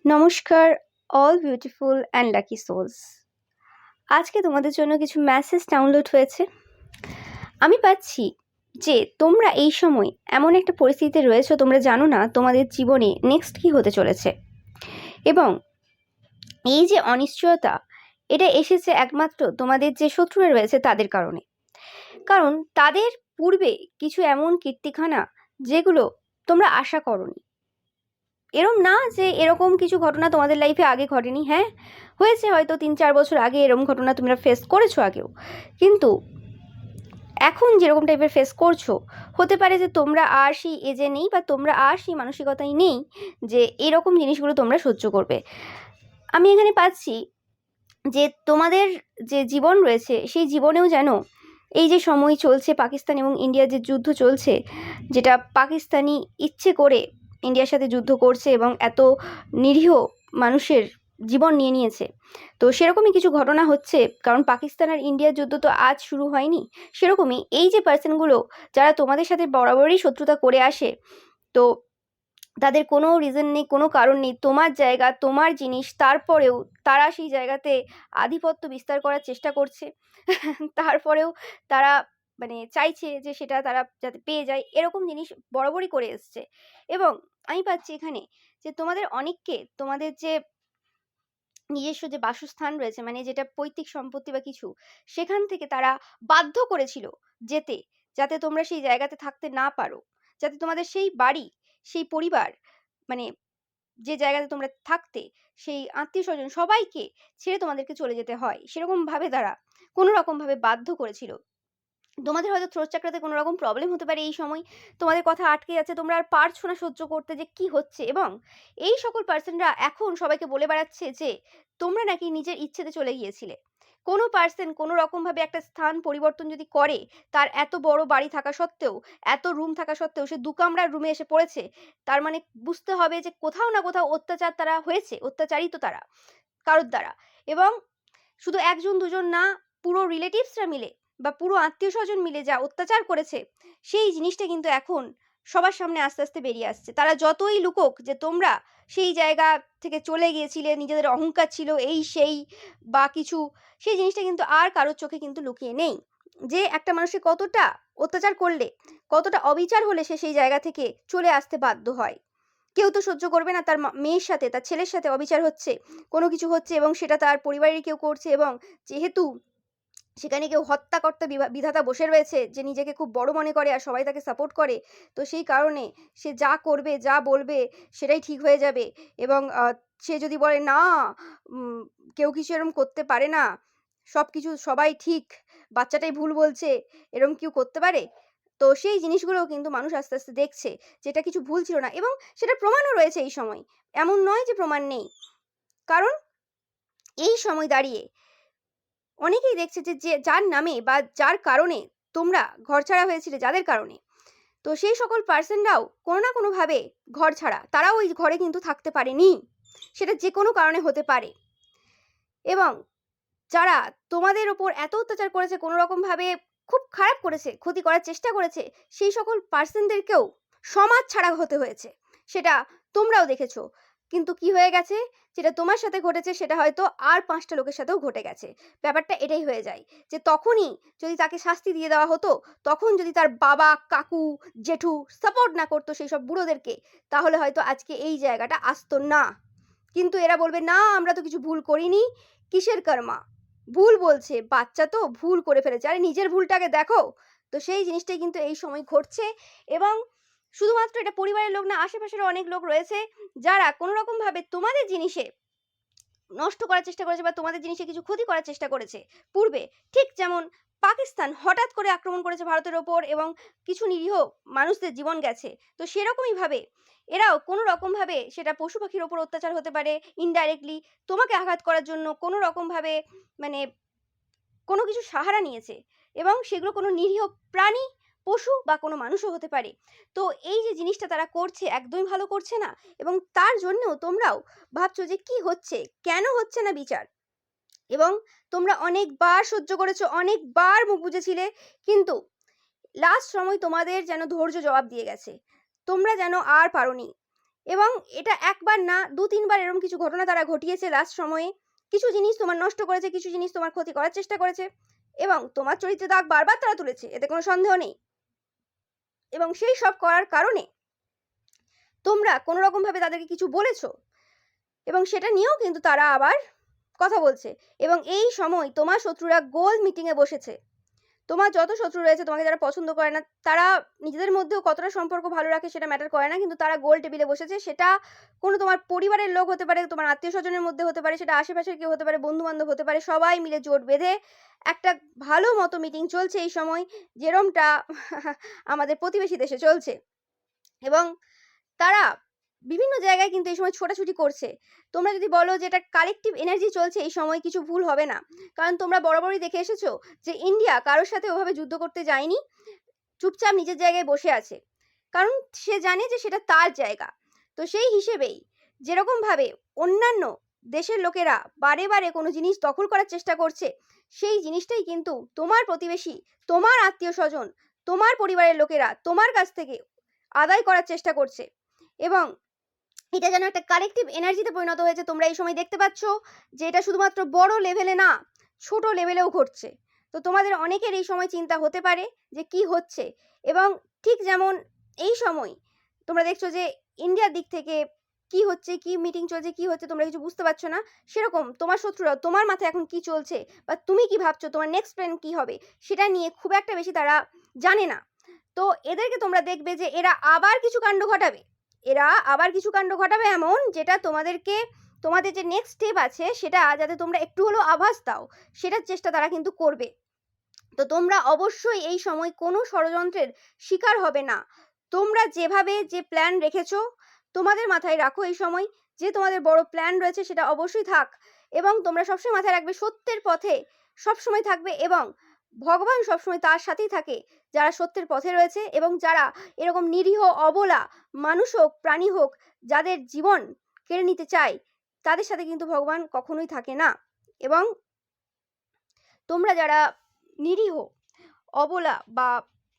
নমস্কার all beautiful and lucky souls. আজকে তোমাদের জন্য কিছু মেসেজ ডাউনলোড হয়েছে। আমি পাচ্ছি যে তোমরা এই সময় এমন একটা পরিস্থিতিতে রয়েছো, তোমরা জানো না তোমাদের জীবনে নেক্সট কী হতে চলেছে। এবং এই যে অনিশ্চয়তা, এটা এসেছে একমাত্র তোমাদের যে শত্রুরা রয়েছে তাদের কারণে। কারণ তাদের পূর্বে কিছু এমন কীর্তিখানা যেগুলো তোমরা আশা করোনি। এরম না যে এরকম কিছু ঘটনা তোমাদের লাইফে আগে ঘটেনি, হ্যাঁ হয়েছে, হয়তো 3-4 বছর আগে এরকম ঘটনা তোমরা ফেস করেছো আগেও, কিন্তু এখন যেরকম টাইপের ফেস করছো, হতে পারে যে তোমরা আর সেই এজে নেই বা তোমরা আর সেই মানসিকতাই নেই যে এরকম জিনিসগুলো তোমরা সহ্য করবে। আমি এখানে পাচ্ছি যে তোমাদের যে জীবন রয়েছে সেই জীবনেও যেন এই যে সময় চলছে, পাকিস্তান এবং ইন্ডিয়ার যে যুদ্ধ চলছে, যেটা পাকিস্তানি ইচ্ছে করে ইন্ডিয়ার সাথে যুদ্ধ করছে এবং এত নিরীহ মানুষের জীবন নিয়ে নিয়েছে, তো সেরকমই কিছু ঘটনা হচ্ছে। কারণ পাকিস্তান আর ইন্ডিয়ার যুদ্ধ তো আজ শুরু হয়নি। সেরকমই এই যে পার্সনগুলো যারা তোমাদের সাথে বরাবরই শত্রুতা করে আসে, তো তাদের কোনো রিজন নেই, কোনো কারণ নেই, তোমার জায়গা তোমার জিনিস, তারপরেও তারা সেই জায়গাতে আধিপত্য বিস্তার করার চেষ্টা করছে। তারপরেও তারা চাইছে যে সেটা তারা যাতে পেয়ে যায়, এরকম জিনিস বরাবরই করে এসছে। এবং আমি পাচ্ছি এখানে যে তোমাদের অনেককে তোমাদের যে নিজস্ব যে বাসস্থান রয়েছে, যেটা পৈতৃক সম্পত্তি বা কিছু, সেখান থেকে তারা বাধ্য করেছিল যেতে, যাতে তোমরা সেই জায়গাতে থাকতে না পারো, যাতে তোমাদের সেই বাড়ি, সেই পরিবার, মানে যে জায়গাতে তোমরা থাকতে, সেই আত্মীয় স্বজন সবাইকে ছেড়ে তোমাদেরকে চলে যেতে হয়, সেরকম ভাবে তারা কোনো রকম ভাবে বাধ্য করেছিল। তোমাদের হয়তো থ্রোট চাকরাতে কোনো রকম প্রবলেম হতে পারে, এই সময় তোমাদের কথা আটকে যাচ্ছে, তোমরা আর পারছো না সহ্য করতে যে কি হচ্ছে। এবং এই সকল পার্সনরা এখন সবাইকে বলে বেড়াচ্ছে যে তোমরা নাকি নিজের ইচ্ছেতে চলে গিয়েছিলে। কোনো পার্সন কোনো রকমভাবে একটা স্থান পরিবর্তন যদি করে, তার এত বড় বাড়ি থাকা সত্ত্বেও, এত রুম থাকা সত্ত্বেও সে 2 কামরার রুমে এসে পড়েছে, তার মানে বুঝতে হবে যে কোথাও না কোথাও অত্যাচার তারা হয়েছে, অত্যাচারিত তারা কারোর দ্বারা। এবং শুধু 1-2 জন না, পুরো রিলেটিভসরা মিলে বা পুরো আত্মীয়-স্বজন মিলে যা অত্যাচার করেছে, সেই জিনিসটা কিন্তু এখন সবার সামনে আস্তে, আস্তে বেরিয়ে আসছে। তারা যতই লুকোক যে তোমরা সেই জায়গা থেকে চলে গিয়েছিলে, নিজেদের অহংকার ছিল এই সেই বা কিছু, সেই জিনিসটা কিন্তু আর কারোর চোখে কিন্তু লুকিয়ে নেই। যে একটা মানুষকে কতটা অত্যাচার করলে, কতটা অবিচার হলে সে সেই জায়গা থেকে চলে আসতে বাধ্য হয়। কেউ তো সহ্য করবে না তার মেয়ের সাথে, তার ছেলের সাথে অবিচার হচ্ছে, কোনো কিছু হচ্ছে এবং সেটা তার পরিবারের কেউ করছে। এবং যেহেতু সেখানে কেউ হত্যাকর্তা বিধাতা বসে রয়েছে, যে নিজেকে খুব বড় মনে করে আর সবাই তাকে সাপোর্ট করে, তো সেই কারণে সে যা করবে, যা বলবে সেটাই ঠিক হয়ে যাবে। এবং সে যদি বলে না, কেউ কিছু এরম করতে পারে না, সব কিছু সবাই ঠিক, বাচ্চাটাই ভুল বলছে, এরম কেউ করতে পারে? তো সেই জিনিসগুলোও কিন্তু মানুষ আস্তে, আস্তে দেখছে যে এটা কিছু ভুল ছিল না, এবং সেটার প্রমাণও রয়েছে এই সময়। এমন নয় যে প্রমাণ নেই। কারণ এই সময় দাঁড়িয়ে অনেকেই দেখছে যে যার নামে বা যার কারণে তোমরা ঘরছাড়া হয়েছিলে, যাদের কারণে, তো সেই সকল পার্সনরাও কোনো না কোনোভাবে ঘর ছাড়া, তারাও ওই ঘরে কিন্তু থাকতে পারেনি। সেটা যে কোনো কারণে হতে পারে। এবং যারা তোমাদের ওপর এত অত্যাচার করেছে, কোনো রকমভাবে খুব খারাপ করেছে, ক্ষতি করার চেষ্টা করেছে, সেই সকল পার্সনদেরকেও সমাজ ছাড়া হতে হয়েছে। সেটা তোমরাও দেখেছো। কিন্তু কি হয়ে গেছে, যেটা তোমার সাথে ঘটেছে সেটা হয়তো আর 5টা লোকের সাথেও ঘটে গেছে। ব্যাপারটা এটাই হয়ে যায় যে তখনই যদি তাকে শাস্তি দিয়ে দেওয়া হতো, তখন যদি তার বাবা, কাকু, জেঠু সাপোর্ট না করতো সেই সব বুড়োদেরকে, তাহলে হয়তো আজকে এই জায়গাটা আসতো না। কিন্তু এরা বলবে না, আমরা তো কিছু ভুল করিনি, কিসের কর্মা, ভুল বলছে, বাচ্চা তো ভুল করে ফেলেছে, আরে নিজের ভুলটাকে দেখো। তো সেই জিনিসটাই কিন্তু এই সময় ঘটছে। এবং শুধুমাত্র এটা পরিবারের লোক না, আশেপাশেরও অনেক লোক রয়েছে যারা কোনো রকম ভাবে তোমাদের জিনিসে নষ্ট করার চেষ্টা করেছে বা তোমাদের জিনিসে কিছু ক্ষতি করার চেষ্টা করেছে পূর্বে। ঠিক যেমন পাকিস্তান হঠাৎ করে আক্রমণ করেছে ভারতের ওপর এবং কিছু নিরীহ মানুষদের জীবন গেছে, তো সেরকমই ভাবে এরাও কোনো রকম ভাবে, সেটা পশু পাখির ওপর অত্যাচার হতে পারে, ইনডাইরেক্টলি তোমাকে আঘাত করার জন্য কোনো রকম ভাবে মানে কোনো কিছু সাহারা নিয়েছে। এবং সেগুলো কোনো নিরীহ প্রাণী, পশু বা কোনো মানুষও হতে পারে। তো এই যে জিনিসটা তারা করছে, একদমই ভালো করছে না। এবং তার জন্যও তোমরাও ভাবছো যে কি হচ্ছে, কেন হচ্ছে না বিচার। এবং তোমরা অনেকবার সহ্য করেছো, অনেকবার মুখ বুজেছিলে, কিন্তু লাস্ট সময় তোমাদের যেন ধৈর্য জবাব দিয়ে গেছে। তোমরা যেন আর পারোনি। এবং এটা একবার না 2-3 বার এরকম কিছু ঘটনা তারা ঘটিয়েছে লাস্ট সময়ে। কিছু জিনিস তোমার নষ্ট করেছে, কিছু জিনিস তোমার ক্ষতি করার চেষ্টা করেছে এবং তোমার চরিত্রে দাগ বারবার তারা তুলেছে, এতে কোনো সন্দেহ নেই। এবং সেই সব করার কারণে তোমরা কোনো রকমভাবে তাদেরকে কিছু বলেছো এবং সেটা নিয়েও কিন্তু তারা আবার কথা বলছে। এবং এই সময় তোমার শত্রুরা গোল মিটিংয়ে বসেছে। তোমার যত শত্রু রয়েছে, তোমাকে যারা পছন্দ করে না, তারা নিজেদের মধ্যেও কতটা সম্পর্ক ভালো রাখে সেটা ম্যাটার করে না, কিন্তু তারা গোল টেবিলে বসেছে। সেটা কোনো তোমার পরিবারের লোক হতে পারে, তোমার আত্মীয় স্বজনের মধ্যে হতে পারে, সেটা আশেপাশের কেউ হতে পারে, বন্ধু বান্ধব হতে পারে, সবাই মিলে জোট বেঁধে একটা ভালো মতো মিটিং চলছে এই সময়, যেরমটা আমাদের প্রতিবেশী দেশে চলছে। এবং তারা বিভিন্ন জায়গায় কিন্তু এই সময় ছোটাছুটি করছে। তোমরা যদি বলো যে এটা কালেকটিভ এনার্জি চলছে এই সময়, কিছু ভুল হবে না। কারণ তোমরা বরাবরই দেখে এসেছো যে ইন্ডিয়া কারোর সাথে ওভাবে যুদ্ধ করতে যায়নি, চুপচাপ নিজের জায়গায় বসে আছে, কারণ সে জানে যে সেটা তার জায়গা। তো সেই হিসেবেই যেরকমভাবে অন্যান্য দেশের লোকেরা বারে বারে কোনো জিনিস দখল করার চেষ্টা করছে, সেই জিনিসটাই কিন্তু তোমার প্রতিবেশী, তোমার আত্মীয় স্বজন, তোমার পরিবারের লোকেরা তোমার কাছ থেকে আদায় করার চেষ্টা করছে। এবং এটা যেন একটা কালেকটিভ এনার্জিতে পরিণত হয়েছে। তোমরা এই সময় দেখতে পাচ্ছ যে এটা শুধুমাত্র বড় লেভেলে না, ছোট লেভেলেও ঘটছে। তো তোমাদের অনেকের এই সময় চিন্তা হতে পারে যে কি হচ্ছে। এবং ঠিক যেমন এই সময় তোমরা দেখছো যে ইন্ডিয়ার দিক থেকে কি হচ্ছে, কি মিটিং চলছে, কি হচ্ছে তোমরা কিছু বুঝতে পারছো না, সেরকম তোমার শত্রুরা তোমার মাথায় এখন কি চলছে বা তুমি কি ভাবছো, তোমার নেক্সট প্ল্যান কি হবে, সেটা নিয়ে খুব একটা বেশি তারা জানে না। তো এদেরকে তোমরা দেখবে যে এরা আবার কিছু কাণ্ড ঘটাবে, এমন যেটা তোমাদেরকে, তোমাদের যে নেক্সট স্টেপ আছে সেটা যাতে তোমরা একটু হলেও আভাস দাও, সেটার চেষ্টা তারা কিন্তু করবে। তো তোমরা অবশ্যই এই সময় কোনো ষড়যন্ত্রের শিকার হবে না। তোমরা যেভাবে যে প্ল্যান রেখেছো তোমাদের মাথায় রাখো এই সময়, যে তোমাদের বড় প্ল্যান রয়েছে সেটা অবশ্যই থাক। এবং তোমরা সবসময় মাথায় রাখবে সত্যের পথে সবসময় থাকবে, এবং ভগবান সবসময় তার সাথেই থাকে যারা সত্যের পথে রয়েছে। এবং যারা এরকম নিরীহ অবলা মানুষ হোক, প্রাণী হোক, যাদের জীবন কেড়ে নিতে চায়, তাদের সাথে কিন্তু ভগবান কখনোই থাকে না। এবং তোমরা যারা নিরীহ অবলা বা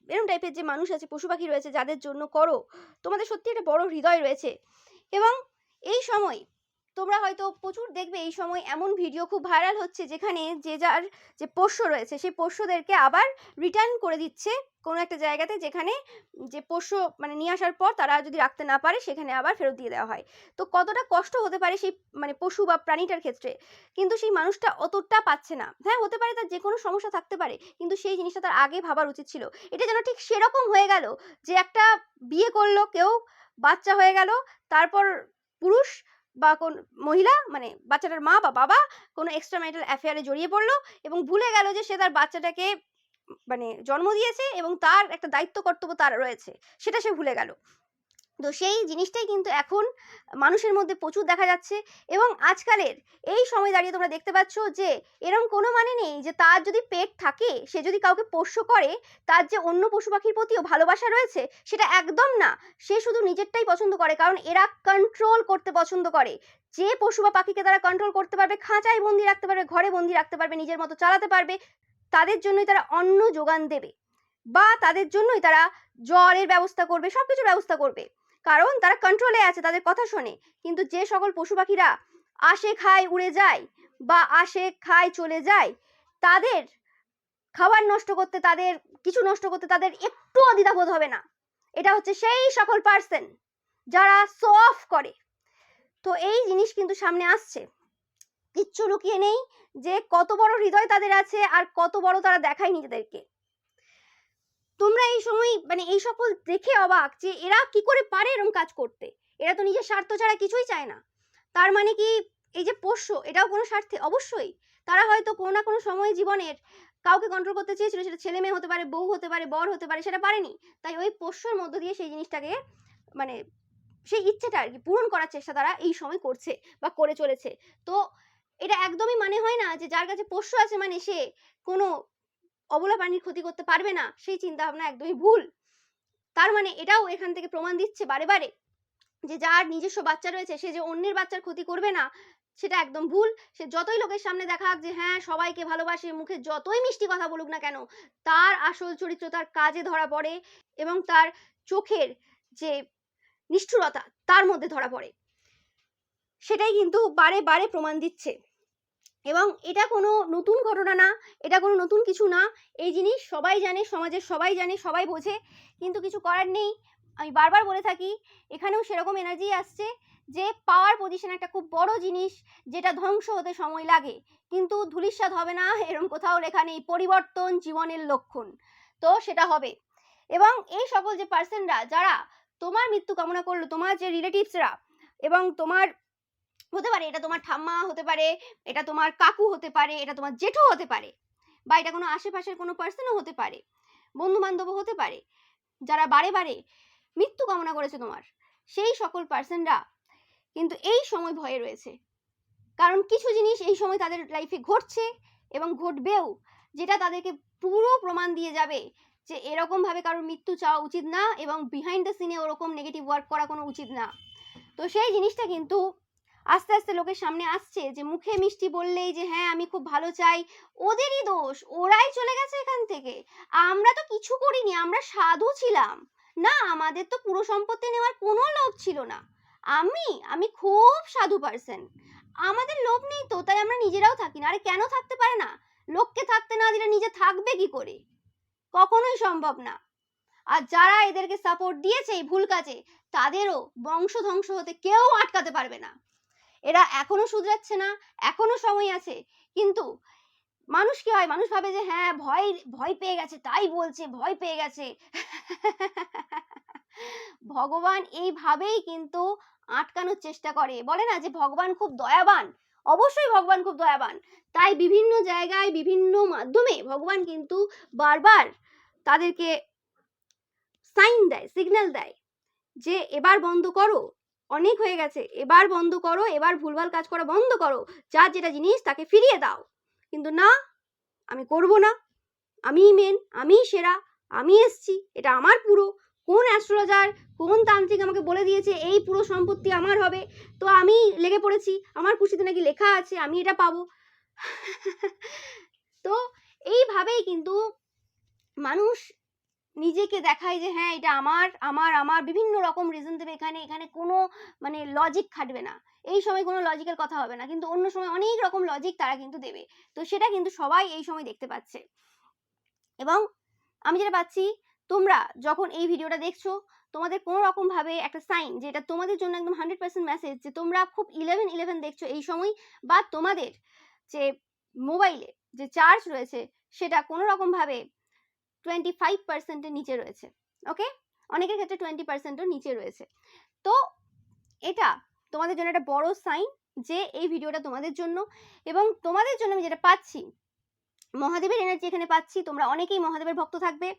এরকম টাইপের যে মানুষ আছে, পশু পাখি রয়েছে, যাদের জন্য করো, তোমাদের সত্যি একটা বড় হৃদয় রয়েছে। এবং এই সময় তোমরা হয়তো প্রচুর দেখবে এই সময় এমন ভিডিও খুব ভাইরাল হচ্ছে যেখানে যে যার যে পোষ্য রয়েছে সেই পোষ্যদেরকে আবার রিটার্ন করে দিচ্ছে কোনো একটা জায়গাতে, যেখানে যে পোষ্য মানে নিয়ে আসার পর তারা যদি রাখতে না পারে সেখানে আবার ফেরত দিয়ে দেওয়া হয়। তো কতটা কষ্ট হতে পারে সেই মানে পশু বা প্রাণীটার ক্ষেত্রে, কিন্তু সেই মানুষটা অতটা পাচ্ছে না। হ্যাঁ, হতে পারে তার যে কোনো সমস্যা থাকতে পারে, কিন্তু সেই জিনিসটা তার আগে ভাবার উচিত ছিল। এটা যেন ঠিক সেরকম হয়ে গেল যে একটা বিয়ে করলো কেউ, বাচ্চা হয়ে গেল, তারপর পুরুষ বা কোন মহিলা মানে বাচ্চাটার মা বা বাবা কোনো এক্সট্রা ম্যারিটাল অ্যাফেয়ারে জড়িয়ে পড়লো এবং ভুলে গেল যে সে তার বাচ্চাটাকে মানে জন্ম দিয়েছে এবং তার একটা দায়িত্ব কর্তব্য তার রয়েছে, সেটা সে ভুলে গেল। তো সেই জিনিসটাই কিন্তু এখন মানুষের মধ্যে প্রচুর দেখা যাচ্ছে। এবং আজকালের এই সময় দাঁড়িয়ে তোমরা দেখতে পাচ্ছ যে এরম কোনো মানে নেই যে তার যদি পেট থাকে, সে যদি কাউকে পোষ্য করে, তার যে অন্য পশু পাখির প্রতিও ভালোবাসা রয়েছে, সেটা একদম না। সে শুধু নিজেরটাই পছন্দ করে, কারণ এরা কন্ট্রোল করতে পছন্দ করে। যে পশু বা পাখিকে তারা কন্ট্রোল করতে পারবে, খাঁচায় বন্দি রাখতে পারবে, ঘরে বন্দি রাখতে পারবে, নিজের মতো চালাতে পারবে, তাদের জন্যই তারা অন্ন যোগান দেবে, বা তাদের জন্যই তারা জলের ব্যবস্থা করবে, সবকিছুর ব্যবস্থা করবে, কারণ তারা কন্ট্রোলে আছে, তাদের কথা শোনে। কিন্তু যে সকল পশু পাখিরা আসে খায় উড়ে যায়, বা আসে খায় চলে যায়, তাদের খাবার নষ্ট করতে, তাদের কিছু নষ্ট করতে তাদের একটুও দ্বিধাবোধ হবে না। এটা হচ্ছে সেই সকল পার্সন যারা শো অফ করে। তো এই জিনিস কিন্তু সামনে আসছে, কিচ্ছু লুকিয়ে নেই যে কত বড় হৃদয় তাদের আছে আর কত বড় তারা দেখায় নিজেদেরকে। তোমরা এই সময় মানে এই সকল দেখে অবাক যে এরা কি করে পারে এরকম কাজ করতে। এরা তো নিজের স্বার্থ ছাড়া কিছুই চায় না। তার মানে কি এই যে পোষ্য, এটাও কোনো স্বার্থে? অবশ্যই। তারা হয়তো কোনো না কোনো সময় জীবনের কাউকে কন্ট্রোল করতে চেয়েছিল, সেটা ছেলে মেয়ে হতে পারে, বউ হতে পারে, বর হতে পারে, সেটা পারেনি। তাই ওই পোষ্যর মধ্য দিয়ে সেই জিনিসটাকে মানে সেই ইচ্ছেটা আর কি পূরণ করার চেষ্টা তারা এই সময় করছে বা করে চলেছে। তো এটা একদমই মানে হয় না যে যার কাছে পোষ্য আছে মানে সে কোনো অবলা প্রাণীর ক্ষতি করতে পারবে না, সেই চিন্তা ভাবনা একদমই ভুল। তার মানে এটাও এখান থেকে প্রমাণ দিচ্ছে বারে বারে যে যার নিজস্ব বাচ্চা রয়েছে সে যে অন্যের বাচ্চার ক্ষতি করবে না, সেটা একদম ভুল। সে যতই লোকের সামনে দেখাক যে হ্যাঁ সবাইকে ভালোবাসে, মুখে যতই মিষ্টি কথা বলুক না কেন, তার আসল চরিত্র তার কাজে ধরা পড়ে। এবং তার চোখের যে নিষ্ঠুরতা তার মধ্যে ধরা পড়ে। সেটাই কিন্তু বারে বারে প্রমাণ দিচ্ছে। এবং এটা কোনো নতুন ঘটনা না, এটা কোনো নতুন কিছু না। এই জিনিস সবাই জানে, সমাজের সবাই জানে, সবাই বোঝে, কিন্তু কিছু করার নেই। আমি বারবার বলে থাকি, এখানেও সেরকম এনার্জি আসছে যে পাওয়ার পজিশন একটা খুব বড় জিনিস, যেটা ধ্বংস হতে সময় লাগে, কিন্তু ধূলিসাৎ হবে না এরকম কোথাও লেখা নেই। পরিবর্তন জীবনের লক্ষণ, তো সেটা হবে। এবং এই সকল যে পার্সনরা যারা তোমার মৃত্যু কামনা করলো, তোমার যে রিলেটিভসরা, এবং তোমার হতে পারে এটা তোমার ঠাম্মা হতে পারে, এটা তোমার কাকু হতে পারে, এটা তোমার জেঠু হতে পারে, বা এটা কোনো আশেপাশের কোনো পার্সনও হতে পারে, বন্ধু বান্ধবও হতে পারে, যারা বারে বারে মৃত্যু কামনা করেছে তোমার, সেই সকল পার্সনরা কিন্তু এই সময় ভয়ে রয়েছে। কারণ কিছু জিনিস এই সময় তাদের লাইফে ঘটছে এবং ঘটবেও, যেটা তাদেরকে পুরো প্রমাণ দিয়ে যাবে যে এরকমভাবে কারোর মৃত্যু চাওয়া উচিত না, এবং বিহাইন্ড দ্য সিনে ওরকম নেগেটিভ ওয়ার্ক করা কোনো উচিত না। তো সেই জিনিসটা কিন্তু আস্তে আস্তে লোকের সামনে আসছে, যে মুখে মিষ্টি বললেই যে হ্যাঁ আমি খুব ভালো চাই, ওদেরই দোষ, ওরাই চলে গেছে এখান থেকে, আমরা তো কিছু করিনি, আমরা সাধু ছিলাম না, আমাদের তো পুরো সম্পত্তি নেওয়ার কোনো লোভ ছিল না, আমি খুব সাধু পার্সন, আমাদের লোভ নেই তো, তাই আমরা নিজেরাও থাকি না। আরে কেন থাকতে পারে না? লোককে থাকতে না দিলে নিজে থাকবে কি করে? কখনোই সম্ভব না। আর যারা এদেরকে সাপোর্ট দিয়েছে এই ভুল কাজে, তাদেরও বংশ ধ্বংস হতে কেউ আটকাতে পারবে না। এরা এখনো শুধরাচ্ছে না, এখনো সময় আছে। কিন্তু মানুষ কি হয়, মানুষ ভাবে যে হ্যাঁ ভয় ভয় পেয়ে গেছে তাই বলছে, ভয় পেয়ে গেছে। ভগবান এইভাবেই কিন্তু আটকানোর চেষ্টা করে। বলে না যে ভগবান খুব দয়াবান, অবশ্যই ভগবান খুব দয়াবান, তাই বিভিন্ন জায়গায় বিভিন্ন মাধ্যমে ভগবান কিন্তু বারবার তাদেরকে সাইন দেয়, সিগন্যাল দেয় যে এবার বন্ধ করো, অনেক হয়ে গেছে, এবার বন্ধ করো, এবার ভুলভাল কাজ করা বন্ধ করো, যার যেটা জিনিস তাকে ফিরিয়ে দাও। কিন্তু না, আমি করব না, আমিই মেন, আমিই সেরা, আমি এসছি, এটা আমার পুরো, কোন অ্যাস্ট্রোলজার কোন তান্ত্রিক আমাকে বলে দিয়েছে এই পুরো সম্পত্তি আমার হবে, তো আমি লেগে পড়েছি, আমার খুশিতে নাকি লেখা আছে আমি এটা পাবো। তো এইভাবেই কিন্তু মানুষ নিজেকে দেখায় যে হ্যাঁ এটা আমার আমার আমার বিভিন্ন রকম রিজন দেবে, এখানে এখানে কোনো মানে লজিক খাটবে না, এই সময় কোনো লজিক্যাল কথা হবে না, কিন্তু অন্য সময় অনেক রকম লজিক তারা কিন্তু দেবে। তো সেটা কিন্তু সবাই এই সময় দেখতে পাচ্ছে। এবং আমি যেটা পাচ্ছি, তোমরা যখন এই ভিডিওটা দেখছো, তোমাদের কোনো রকম ভাবে একটা সাইন, যে এটা তোমাদের জন্য একদম 100% মেসেজ, যে তোমরা খুব 11 দেখছো এই সময়, বা তোমাদের যে মোবাইলে যে চার্জ রয়েছে সেটা কোনো রকম ভাবে 25% নিচে রয়েছে। ওকে, অনেকের ক্ষেত্রে 20%ও নিচে রয়েছে। তো এটা তোমাদের জন্য একটা বড় সাইন যে এই ভিডিওটা তোমাদের জন্য। এবং তোমাদের জন্য আমি যেটা পাচ্ছি, মহাদেবের এনার্জি এখানে পাচ্ছি, তোমরা অনেকেই মহাদেবের ভক্ত থাকবে।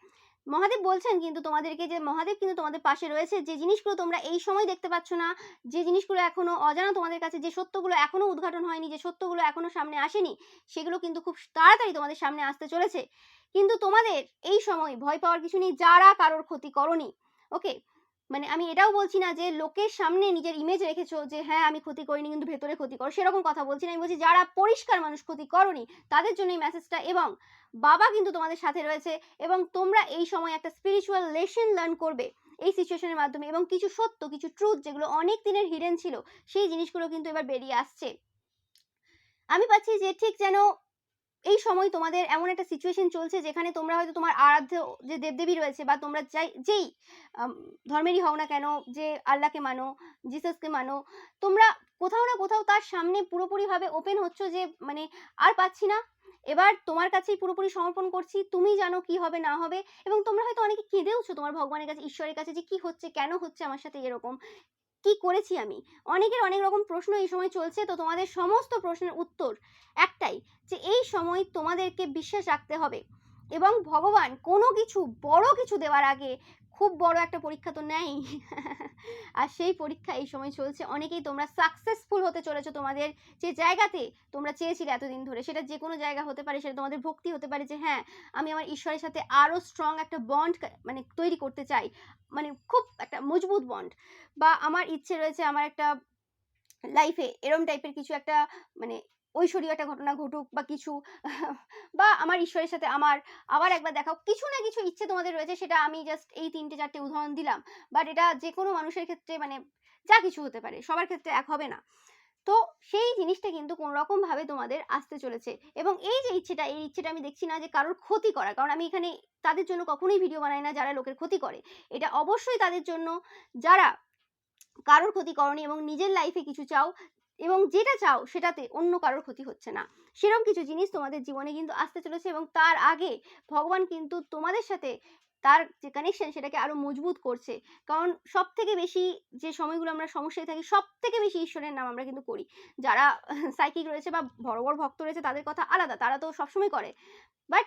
মহাদেব বলছেন কিন্তু তোমাদেরকে যে মহাদেব কিন্তু তোমাদের পাশে রয়েছে। যে জিনিসগুলো তোমরা এই সময় দেখতে পাচ্ছ না, যে জিনিসগুলো এখনো অজানা তোমাদের কাছে, যে সত্যগুলো এখনো উদ্ঘাটন হয়নি, যে সত্যগুলো এখনো সামনে আসেনি, সেগুলো কিন্তু খুব তাড়াতাড়ি তোমাদের সামনে আসতে চলেছে। কিন্তু তোমাদের এই সময় ভয় পাওয়ার কিছু নেই, যারা কারোর ক্ষতি করনি। ওকে, মানে আমি এটাও বলছি না যে লোকের সামনে নিজের ইমেজ রেখেছো যে হ্যাঁ আমি ক্ষতি করিনি কিন্তু ভেতরে ক্ষতি করো, সেরকম কথা বলছি না। আমি বলছি যারা পরিষ্কার মানুষ, ক্ষতি করনি, তাদের জন্য এই মেসেজটা। এবং বাবা কিন্তু তোমাদের সাথে রয়েছে, এবং তোমরা এই সময় একটা স্পিরিচুয়াল লেসন লার্ন করবে এই সিচুয়েশনের মাধ্যমে, এবং কিছু সত্য, কিছু ট্রুথ যেগুলো অনেক দিনের হিডেন ছিল, সেই জিনিসগুলো কিন্তু এবার বেরিয়ে আসছে। আমি পাচ্ছি যে ঠিক যেন এই সময় তোমাদের এমন একটা সিচুয়েশন চলছে যেখানে তোমরা হয়তো তোমার আরাধ্য যে দেবদেবী রয়েছে, বা তোমরা যেই ধর্মেরই হও না কেন, যে আল্লাহকে মানো, জিসাসকে মানো, তোমরা কোথাও না কোথাও তার সামনে পুরোপুরিভাবে ওপেন হচ্ছ, যে মানে আর পাচ্ছি না, এবার তোমার কাছেই পুরোপুরি সমর্পণ করছি, তুমি জানো কি হবে না হবে। এবং তোমরা হয়তো অনেকে কেঁদেওছো তোমার ভগবানের কাছে, ঈশ্বরের কাছে, যে কি হচ্ছে, কেন হচ্ছে আমার সাথে এরকম, কি করেছি আমি। অনেকের অনেক রকম প্রশ্ন এই সময় চলছে। তো তোমাদের সমস্ত প্রশ্নের উত্তর একটাই, যে এই সময় তোমাদেরকে বিশ্বাস রাখতে হবে, এবং ভগবান কোনো কিছু বড় কিছু দেওয়ার আগে খুব বড় একটা পরীক্ষা তো নেয়। আর সেই পরীক্ষা এই সময় চলছে। অনেকেই তোমরা সাকসেসফুল হতে চলেছো তোমাদের যে জায়গাতে তোমরা চেয়েছিলে এতদিন ধরে। সেটা যে কোনো জায়গা হতে পারে, সেটা তোমাদের ভক্তি হতে পারে, যে হ্যাঁ আমি আমার ঈশ্বরের সাথে আরো স্ট্রং একটা বন্ড মানে তৈরি করতে চাই, মানে খুব একটা মজবুত বন্ড, বা আমার ইচ্ছে রয়েছে আমার একটা লাইফে এরম টাইপের কিছু একটা মানে ঐশ্বরীয় একটা ঘটনা ঘটুক বা কিছু বা আমার ঈশ্বরের সাথে আমার আবার একবার দেখাও, কিছু না কিছু ইচ্ছে তোমাদের রয়েছে। সেটা আমি জাস্ট এই ৩-৪টে উদাহরণ দিলাম, বাট এটা যে কোনো মানুষের ক্ষেত্রে মানে যা কিছু হতে পারে, সবার ক্ষেত্রে এক হবে না। তো সেই জিনিসটা কিন্তু কোনো রকম ভাবে তোমাদের আসতে চলেছে, এবং এই যে ইচ্ছেটা, এই ইচ্ছেটা আমি দেখছি না যে কারোর ক্ষতি করা, কারণ আমি এখানে তাদের জন্য কখনোই ভিডিও বানাই না যারা লোকের ক্ষতি করে। এটা অবশ্যই তাদের জন্য যারা কারোর ক্ষতি করনি এবং নিজের লাইফে কিছু চাও, এবং যেটা চাও সেটাতে অন্য কারোর ক্ষতি হচ্ছে না, সেরকম কিছু জিনিস তোমাদের জীবনে কিন্তু আসতে চলেছে। এবং তার আগে ভগবান কিন্তু তোমাদের সাথে তার যে কানেকশন সেটাকে আরো মজবুত করছে। কারণ সব থেকে বেশি যে সময়গুলো আমরা সমস্যায় থাকি, সব থেকে বেশি ঈশ্বরের নাম আমরা কিন্তু করি। যারা সাইকিক রয়েছে বা বড় বড় ভক্ত রয়েছে তাদের কথা আলাদা, তারা তো সবসময় করে, বাট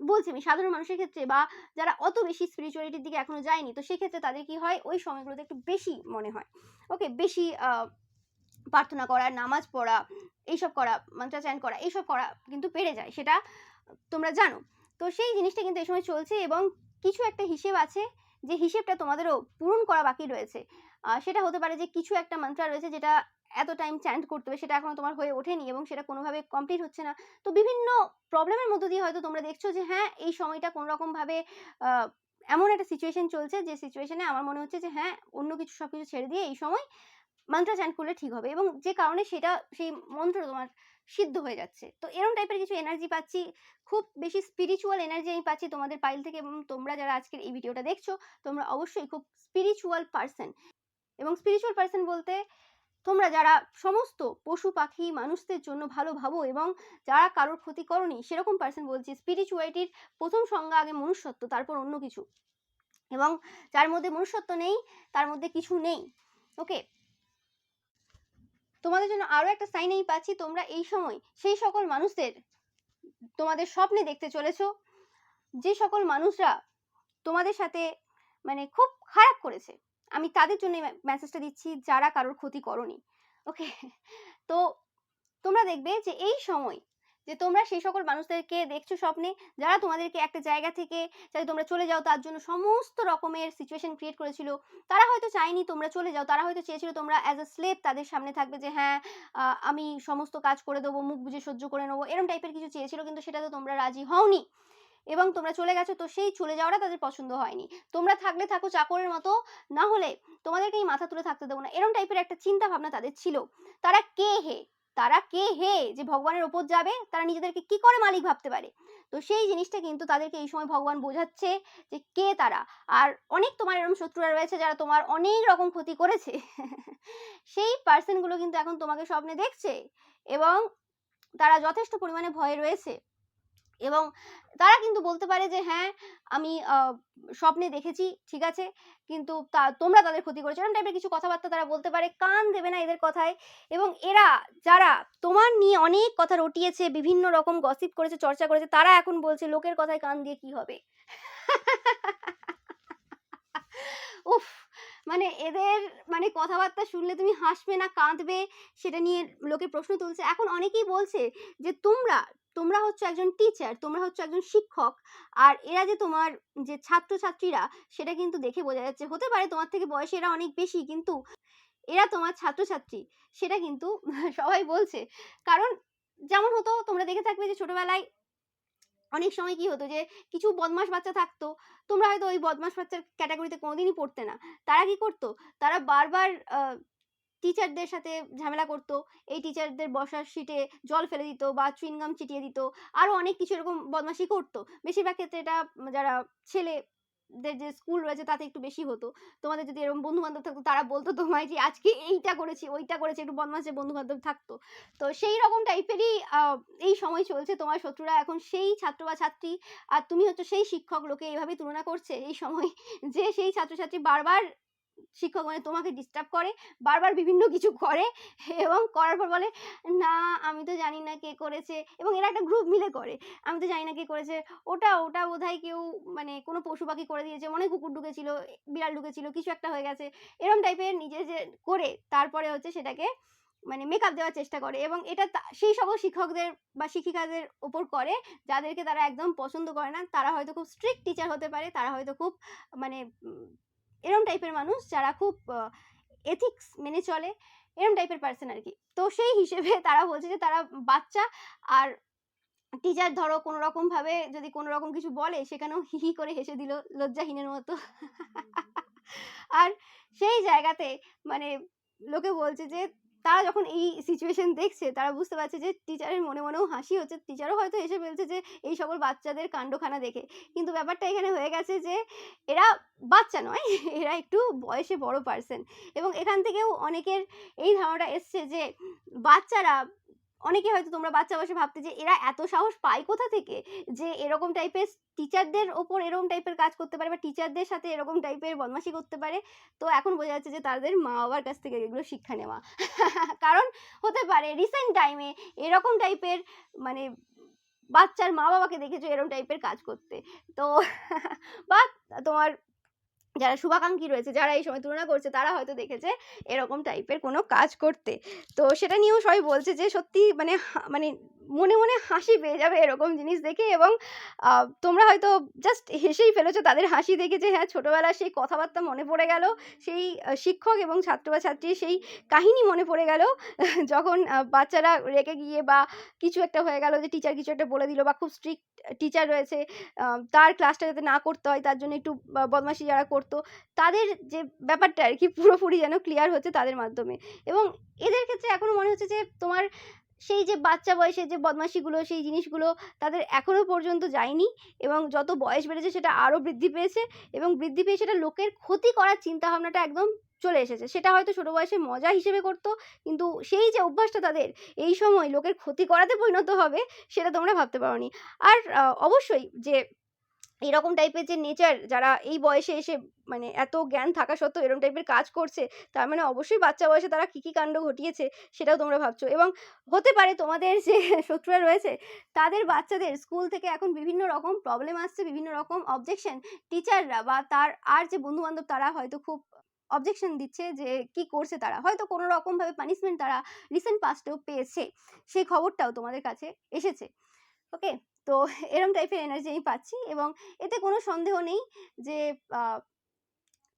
বলছি আমি সাধারণ মানুষের ক্ষেত্রে বা যারা অত বেশি স্পিরিচুয়ালিটির দিকে এখনো যায়নি, তো সেক্ষেত্রে তাদের কি হয়, ওই সময়গুলোতে একটু বেশি মনে হয়, ওকে, বেশি প্রার্থনা করা, নামাজ পড়া, এইসব করা, মন্ত্র চ্যান করা, এইসব করা কিন্তু পেরে যায়, সেটা তোমরা জানো। তো সেই জিনিসটা কিন্তু এই সময় চলছে, এবং কিছু একটা হিসেব আছে যে হিসেবটা তোমাদেরও পূরণ করা বাকি রয়েছে। সেটা হতে পারে যে কিছু একটা মন্ত্র রয়েছে যেটা এত টাইম চ্যান্ট করতে হবে, সেটা এখনো তোমার হয়ে ওঠেনি এবং সেটা কোনোভাবে কমপ্লিট হচ্ছে না। তো বিভিন্ন প্রবলেমের মধ্য দিয়ে হয়তো তোমরা দেখছো যে হ্যাঁ, এই সময়টা কোনো রকম ভাবে এমন একটা সিচুয়েশন চলছে যে সিচুয়েশনে আমার মনে হচ্ছে যে হ্যাঁ, অন্য কিছু সবকিছু ছেড়ে দিয়ে এই সময় মন্ত্র চ্যান্ট করলে ঠিক হবে, এবং যে কারণে সেটা সেই মন্ত্র তোমার সিদ্ধ হয়ে যাচ্ছে। তো এরকম টাইপের কিছু এনার্জি পাচ্ছি, খুব বেশি স্পিরিচুয়াল এনার্জি আমি পাচ্ছি তোমাদের পাইল থেকে। এবং তোমরা যারা আজকের এই ভিডিওটা দেখছো, তোমরা অবশ্যই খুব স্পিরিচুয়াল পার্সন। এবং স্পিরিচুয়াল পার্সন বলতে তোমরা যারা সমস্ত পশু পাখি মানুষদের জন্য ভালো ভাবো এবং যারা কারোর ক্ষতি করনি, সেরকম পার্সন বলছি। স্পিরিচুয়ালিটির প্রথম সংজ্ঞা আগে মনুষ্যত্ব, তারপর অন্য কিছু, এবং যার মধ্যে মনুষ্যত্ব নেই তার মধ্যে কিছু নেই। ওকে, তোমাদের জন্য আরো একটা সাইন আমি পাচ্ছি, তোমরা এই সময় সেই সকল মানুষদের তোমাদের স্বপ্নে দেখতে চলেছো যে সকল মানুষরা তোমাদের সাথে মানে খুব খারাপ করেছে। আমি তাদের জন্য মেসেজটা দিচ্ছি যারা কারোর ক্ষতি করনি। ওকে, তো তোমরা দেখবে যে এই সময় যে তোমরা সেই সকল মানুষদেরকে দেখছো স্বপ্নে, যারা তোমাদেরকে একটা জায়গা থেকে যাতে তোমরা চলে যাও তার জন্য সমস্ত রকমের সিচুয়েশন ক্রিয়েট করেছিল। তারা হয়তো চায়নি তোমরা চলে যাও, তারা হয়তো চেয়েছিল তোমরা অ্যাজ আ স্লেভ তাদের সামনে থাকবে, যে হ্যাঁ আমি সমস্ত কাজ করে দেবো, মুখ বুঝে সহ্য করে নেবো, এরকম টাইপের কিছু চেয়েছিল, কিন্তু সেটাতে তোমরা রাজি হওনি এবং তোমরা চলে গেছো। তো সেই চলে যাওয়াটা তাদের পছন্দ হয়নি। তোমরা থাকলে থাকো চাকরের মতো, না হলে তোমাদেরকেই মাথা তুলে থাকতে দেবো না, এরকম টাইপের একটা চিন্তা ভাবনা তাদের ছিল। তারা কে হে, তারা কে হে যে ভগবানের ওপর যাবে, তারা নিজেদেরকে কি করে মালিক ভাবতে পারে। তো সেই জিনিসটা কিন্তু তাদেরকে এই সময় ভগবান বোঝাচ্ছে যে কে তারা। আর অনেক তোমার এরকম শত্রুরা রয়েছে যারা তোমার অনেক রকম ক্ষতি করেছে সেই পার্সনগুলো কিন্তু এখন তোমাকে স্বপ্নে দেখছে এবং তারা যথেষ্ট পরিমাণে ভয়ে রয়েছে, এবং তারা কিন্তু বলতে পারে যে হ্যাঁ আমি স্বপ্নে দেখেছি, ঠিক আছে, কিন্তু তোমরা তাদের ক্ষতি করেছো, এরকম টাইপের কিছু কথাবার্তা তারা বলতে পারে। কান দেবে না এদের কথায়। এবং এরা যারা তোমার নিয়ে অনেক কথা রটিয়েছে, বিভিন্ন রকম গসিপ করেছে, চর্চা করেছে, তারা এখন বলছে লোকের কথায় কান দিয়ে কি হবে উফ, মানে এদের মানে কথাবার্তা শুনলে তুমি হাসবে না কাঁদবে সেটা নিয়ে লোকে প্রশ্ন তুলছে। এখন অনেকেই বলছে যে তোমরা তোমরা হচ্ছে একজন টিচার, তোমরা হচ্ছে একজন শিক্ষক, আর এরা যে তোমার যে ছাত্রছাত্রীরা সেটা কিন্তু দেখে বোঝা যাচ্ছে। হতে পারে তোমার থেকে বয়সে এরা অনেক বেশি, কিন্তু এরা তোমার ছাত্রছাত্রী, সেটা কিন্তু সবাই বলছে। কারণ যেমন হতো, তোমরা দেখে থাকবে যে ছোটবেলায় অনেক সময় কি হতো যে কিছু বদমাশ বাচ্চা থাকতো, তোমরা হয়তো ওই বদমাশ বাচ্চার ক্যাটাগরিতে কোনোদিনই পড়তে না। তারা কি করতো, তারা বারবার টিচারদের সাথে ঝামেলা করতো, এই টিচারদের বসার সিটে জল ফেলে দিত বা চুইংগাম চিটিয়ে দিত, আরও অনেক কিছু এরকম বদমাশি করতো। বেশিরভাগ ক্ষেত্রে এটা যারা ছেলেদের যে স্কুল রয়েছে তাতে একটু বেশি হতো। তোমাদের যদি এরকম বন্ধু বান্ধব থাকতো তারা বলতো তোমায় যে আজকে এইটা করেছি ওইটা করেছি, একটু বদমাশের বন্ধু বান্ধব থাকতো। তো সেই রকম টাইপেরই এই সময় চলছে। তোমার শত্রুরা এখন সেই ছাত্র বা ছাত্রী, আর তুমি হচ্ছে সেই শিক্ষক। লোকে এইভাবেই তুলনা করছে এই সময় যে সেই ছাত্রছাত্রী বারবার শিক্ষক মানে তোমাকে ডিস্টার্ব করে, বারবার বিভিন্ন কিছু করে এবং করার পর বলে না আমি তো জানি না কে করেছে, এবং এরা একটা গ্রুপ মিলে করে, আমি তো জানি না কে করেছে, ওটা ওটা বোধহয় কেউ মানে কোনো পশু পাখি করে দিয়েছে, মনে কুকুর ঢুকেছিল, বিড়াল ঢুকেছিল, কিছু একটা হয়ে গেছে, এরকম টাইপের নিজে যে করে তারপরে হচ্ছে সেটাকে মানে মেকআপ দেওয়ার চেষ্টা করে। এবং এটা সেই সকল শিক্ষকদের বা শিক্ষিকাদের ওপর করে যাদেরকে তারা একদম পছন্দ করে না। তারা হয়তো খুব স্ট্রিক্ট টিচার হতে পারে, তারা হয়তো খুব মানে এরকম টাইপের মানুষ যারা খুব এথিক্স মেনে চলে এরকম টাইপের পার্সন আর কি। তো সেই হিসেবে তারা বলছে যে তারা বাচ্চা, আর টিচার ধরো কোনো রকমভাবে যদি কোনো রকম কিছু বলে সেখানেও হি হি করে হেসে দিল লজ্জাহীনের মতো। আর সেই জায়গাতে মানে লোকে বলছে যে তারা যখন এই সিচুয়েশন দেখছে তারা বুঝতে পারছে যে টিচারের মনে মনেও হাসি হচ্ছে, টিচারও হয়তো এসে ফেলছে যে এই সকল বাচ্চাদের কাণ্ডখানা দেখে। কিন্তু ব্যাপারটা এখানে হয়ে গেছে যে এরা বাচ্চা নয়, এরা একটু বয়সে বড় পার্সন। এবং এখান থেকেও অনেকের এই ধারণাটা এসছে যে বাচ্চারা, অনেকে হয়তো তোমরা বাচ্চা বয়সে ভাবতে যে এরা এত সাহস পায় কোথা থেকে যে এরকম টাইপের টিচারদের ওপর এরকম টাইপের কাজ করতে পারে বা টিচারদের সাথে এরকম টাইপের বদমাশি করতে পারে। তো এখন বোঝা যাচ্ছে যে তাদের মা বাবার কাছ থেকে এগুলো শিক্ষা নেওয়া। কারণ হতে পারে রিসেন্ট টাইমে এরকম টাইপের মানে বাচ্চার মা বাবাকে দেখেছো এরকম টাইপের কাজ করতে। তো বা তোমার যারা শুভাকাঙ্ক্ষী রয়েছে, যারা এই সময় তুলনা করছে, তারা হয়তো দেখেছে এরকম টাইপের কোনো কাজ করতে। তো সেটা নিয়েও সবাই বলছে যে সত্যি মানে মানে মনে মনে হাসি পেয়ে যাবে এরকম জিনিস দেখে। এবং তোমরা হয়তো জাস্ট হেসেই ফেলেছো তাদের হাসি দেখে যে হ্যাঁ ছোটোবেলার সেই কথাবার্তা মনে পড়ে গেল, সেই শিক্ষক এবং ছাত্র বা ছাত্রীর সেই কাহিনী মনে পড়ে গেল, যখন বাচ্চারা রেগে গিয়ে বা কিছু একটা হয়ে গেল যে টিচার কিছু একটা বলে দিল বা খুব স্ট্রিক্ট টিচার রয়েছে, তার ক্লাসটা যাতে না করতে হয় তার জন্য একটু বদমাশি যারা করতো, তাদের যে ব্যাপারটা আর কি পুরোপুরি যেন ক্লিয়ার হচ্ছে তাদের মাধ্যমে। এবং এদের ক্ষেত্রে এখনো মনে হচ্ছে যে তোমার সেই যে বাচ্চা বয়সে যে বদমাশিগুলো, সেই জিনিসগুলো তাদের এখনো পর্যন্ত যায়নি, এবং যত বয়স বেড়েছে সেটা আরও বৃদ্ধি পেয়েছে, এবং বৃদ্ধি পেয়ে সেটা লোকের ক্ষতি করার চিন্তাভাবনাটা একদম চলে এসেছে। সেটা হয়তো ছোটো বয়সে মজা হিসেবে করতো, কিন্তু সেই যে অভ্যাসটা তাদের এই সময় লোকের ক্ষতি করাতে পরিণত হবে সেটা তোমরা ভাবতে পারোনি। আর অবশ্যই যে এরকম টাইপের যে নেচার, যারা এই বয়সে এসে মানে এত জ্ঞান থাকা সত্ত্বেও এরকম টাইপের কাজ করছে, তার মানে অবশ্যই বাচ্চা বয়সে তারা কী কী কাণ্ড ঘটিয়েছে সেটাও তোমরা ভাবছো। এবং হতে পারে তোমাদের যে শত্রুরা রয়েছে তাদের বাচ্চাদের স্কুল থেকে এখন বিভিন্ন রকম প্রবলেম আসছে, বিভিন্ন রকম অবজেকশন, টিচাররা বা তার আর যে বন্ধুবান্ধব তারা হয়তো খুব অবজেকশন দিচ্ছে যে কি করছে, তারা হয়তো কোনো রকমভাবে পানিশমেন্ট তারা রিসেন্ট পাস্টেও পেয়েছে, সেই খবরটাও তোমাদের কাছে এসেছে। ওকে, তো এরম টাইপের এনার্জি আমি পাচ্ছি। এবং এতে কোনো সন্দেহ নেই যে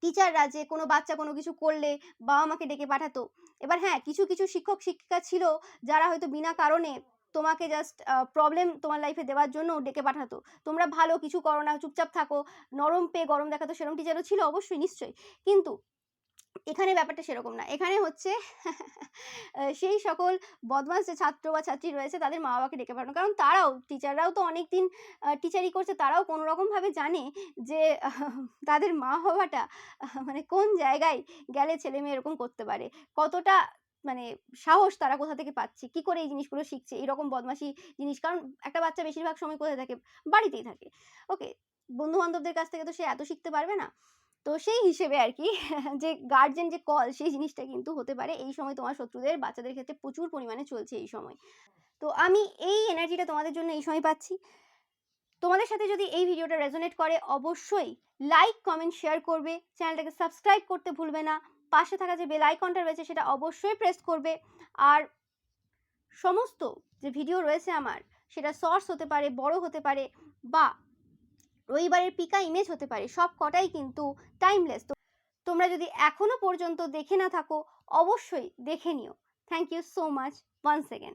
টিচাররা যে কোনো বাচ্চা কোনো কিছু করলে বাবা মাকে ডেকে পাঠাতো। এবার হ্যাঁ, কিছু কিছু শিক্ষক শিক্ষিকা ছিল যারা হয়তো বিনা কারণে তোমাকে জাস্ট প্রবলেম তোমার লাইফে দেওয়ার জন্য ডেকে পাঠাতো। তোমরা ভালো কিছু করো না, চুপচাপ থাকো, নরম পেয়ে গরম দেখাতো, সেরকম টিচারও ছিল অবশ্যই, নিশ্চয়ই। কিন্তু এখানে ব্যাপারটা সেরকম না। এখানে হচ্ছে সেই সকল বদমাশ যে ছাত্র বা ছাত্রী রয়েছে তাদের মা বাবাকে ডেকে পাঠানো। কারণ তারাও, টিচাররাও তো অনেকদিন টিচারি করছে, তারাও কোনো রকমভাবে জানে যে তাদের মা হওয়াটা মানে কোন জায়গায় গেলে ছেলে মেয়ে এরকম করতে পারে, কতটা মানে সাহস তারা কোথা থেকে পাচ্ছে, কি করে এই জিনিসগুলো শিখছে এইরকম বদমাশি জিনিস। কারণ একটা বাচ্চা বেশিরভাগ সময় কোথায় থাকে, বাড়িতেই থাকে। ওকে, বন্ধু বান্ধবদের কাছ থেকে তো সে এত শিখতে পারবে না। তো সেই হিসেবে আর কি যে গার্জেন যে কল, সেই জিনিসটা কিন্তু হতে পারে এই সময় তোমার শত্রুদের বাচ্চাদের ক্ষেত্রে প্রচুর পরিমাণে চলছে এই সময়। তো আমি এই এনার্জিটা তোমাদের জন্য এই সময় পাচ্ছি। তোমাদের সাথে যদি এই ভিডিওটা রেজোনেট করে অবশ্যই লাইক কমেন্ট শেয়ার করবে, চ্যানেলটাকে সাবস্ক্রাইব করতে ভুলবে না, পাশে থাকা যে বেল আইকনটা রয়েছে সেটা অবশ্যই প্রেস করবে। আর সমস্ত যে ভিডিও রয়েছে আমার, সেটা শর্টস হতে পারে, বড় হতে পারে, বা রবিবারের পিকা ইমেজ হতে পারে, সব কটাই কিন্তু টাইমলেস। তোমরা যদি এখনো পর্যন্ত দেখে না থাকো অবশ্যই দেখে নিও। Thank you so much once again.